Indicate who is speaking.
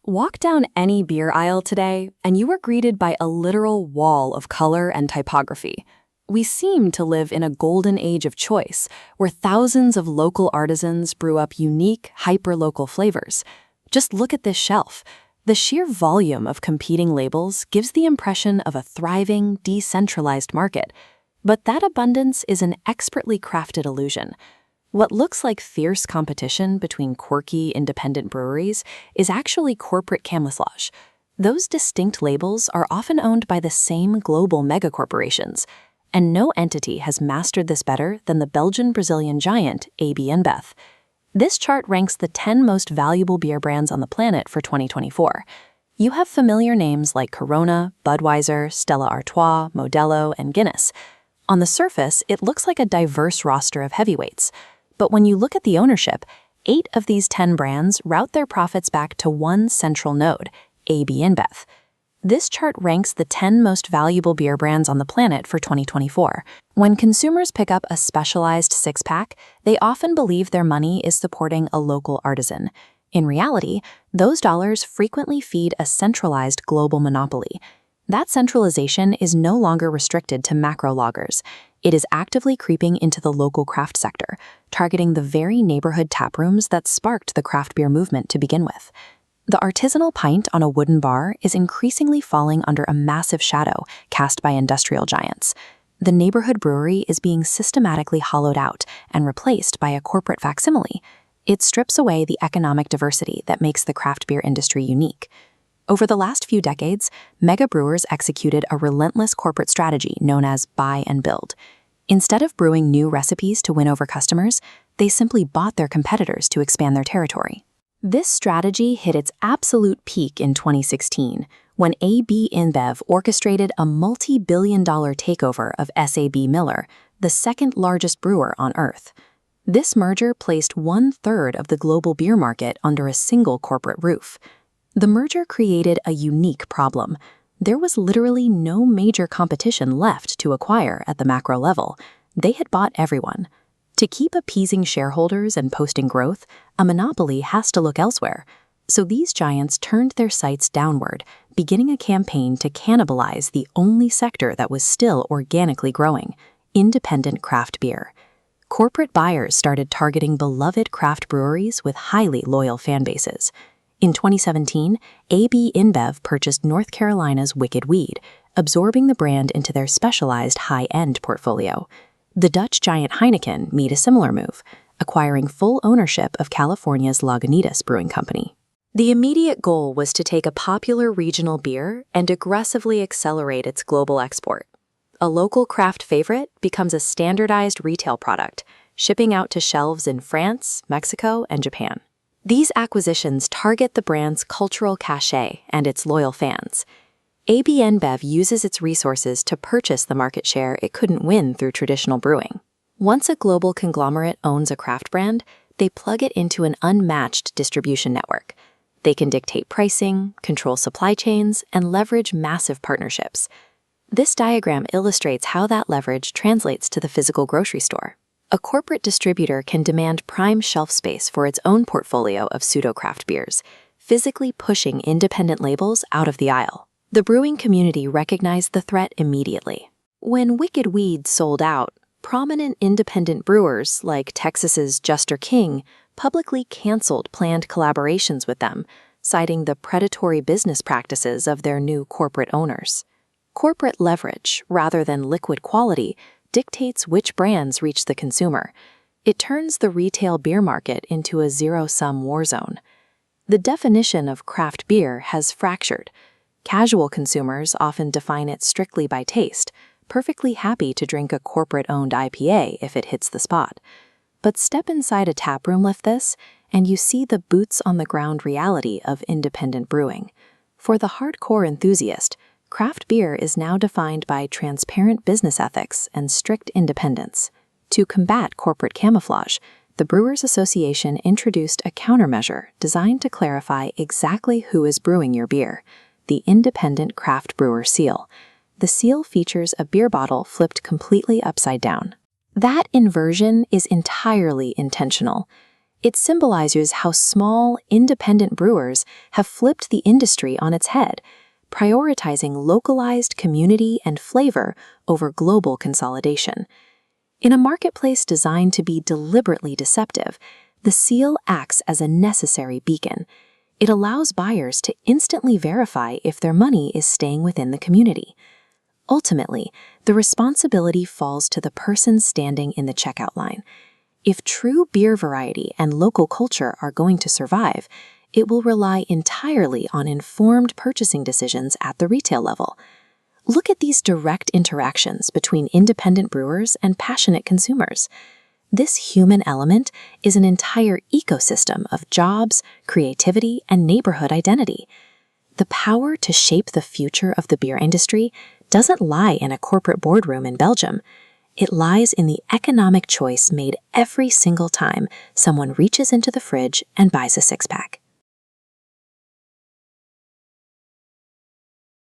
Speaker 1: Walk down any beer aisle today, and you are greeted by a literal wall of color and typography. We seem to live in a golden age of choice, where thousands of local artisans brew up unique, hyper-local flavors. Just look at this shelf. The sheer volume of competing labels gives the impression of a thriving, decentralized market. But that abundance is an expertly crafted illusion. What looks like fierce competition between quirky, independent breweries is actually corporate camouflage. Those distinct labels are often owned by the same global megacorporations, and no entity has mastered this better than the Belgian-Brazilian giant AB InBev. This chart ranks the 10 most valuable beer brands on the planet for 2024. You have familiar names like Corona, Budweiser, Stella Artois, Modelo, and Guinness. On the surface, it looks like a diverse roster of heavyweights. But when you look at the ownership, 8 of these 10 brands route their profits back to one central node, AB InBev. This chart ranks the 10 most valuable beer brands on the planet for 2024. When consumers pick up a specialized six-pack, they often believe their money is supporting a local artisan. In reality, those dollars frequently feed a centralized global monopoly. That centralization is no longer restricted to macro loggers. It is actively creeping into the local craft sector, targeting the very neighborhood taprooms that sparked the craft beer movement to begin with. The artisanal pint on a wooden bar is increasingly falling under a massive shadow cast by industrial giants. The neighborhood brewery is being systematically hollowed out and replaced by a corporate facsimile. It strips away the economic diversity that makes the craft beer industry unique. Over the last few decades, mega brewers executed a relentless corporate strategy known as buy and build. Instead of brewing new recipes to win over customers, they simply bought their competitors to expand their territory. This strategy hit its absolute peak in 2016, when AB InBev orchestrated a multi-billion-dollar takeover of SAB Miller, the second largest brewer on Earth. This merger placed 1/3 of the global beer market under a single corporate roof. The merger created a unique problem. There was literally no major competition left to acquire at the macro level. They had bought everyone. To keep appeasing shareholders and posting growth, a monopoly has to look elsewhere. So these giants turned their sights downward, beginning a campaign to cannibalize the only sector that was still organically growing: independent craft beer. Corporate buyers started targeting beloved craft breweries with highly loyal fan bases. In 2017, AB InBev purchased North Carolina's Wicked Weed, absorbing the brand into their specialized high-end portfolio. The Dutch giant Heineken made a similar move, acquiring full ownership of California's Lagunitas Brewing Company. The immediate goal was to take a popular regional beer and aggressively accelerate its global export. A local craft favorite becomes a standardized retail product, shipping out to shelves in France, Mexico, and Japan. These acquisitions target the brand's cultural cachet and its loyal fans. AB InBev uses its resources to purchase the market share it couldn't win through traditional brewing. Once a global conglomerate owns a craft brand, they plug it into an unmatched distribution network. They can dictate pricing, control supply chains, and leverage massive partnerships. This diagram illustrates how that leverage translates to the physical grocery store. A corporate distributor can demand prime shelf space for its own portfolio of pseudo-craft beers, physically pushing independent labels out of the aisle. The brewing community recognized the threat immediately. When Wicked Weed sold out, prominent independent brewers like Texas's Juster King publicly canceled planned collaborations with them, citing the predatory business practices of their new corporate owners. Corporate leverage, rather than liquid quality, dictates which brands reach the consumer. It turns the retail beer market into a zero-sum war zone. The definition of craft beer has fractured. Casual consumers often define it strictly by taste, perfectly happy to drink a corporate-owned IPA if it hits the spot. But step inside a taproom like this, and you see the boots-on-the-ground reality of independent brewing. For the hardcore enthusiast, craft beer is now defined by transparent business ethics and strict independence. To combat corporate camouflage, the Brewers Association introduced a countermeasure designed to clarify exactly who is brewing your beer: the Independent Craft Brewer Seal. The seal features a beer bottle flipped completely upside down. That inversion is entirely intentional. It symbolizes how small, independent brewers have flipped the industry on its head, prioritizing localized community and flavor over global consolidation. In a marketplace designed to be deliberately deceptive, the seal acts as a necessary beacon. It allows buyers to instantly verify if their money is staying within the community. Ultimately, the responsibility falls to the person standing in the checkout line. If true beer variety and local culture are going to survive, it will rely entirely on informed purchasing decisions at the retail level. Look at these direct interactions between independent brewers and passionate consumers. This human element is an entire ecosystem of jobs, creativity, and neighborhood identity. The power to shape the future of the beer industry doesn't lie in a corporate boardroom in Belgium. It lies in the economic choice made every single time someone reaches into the fridge and buys a six-pack.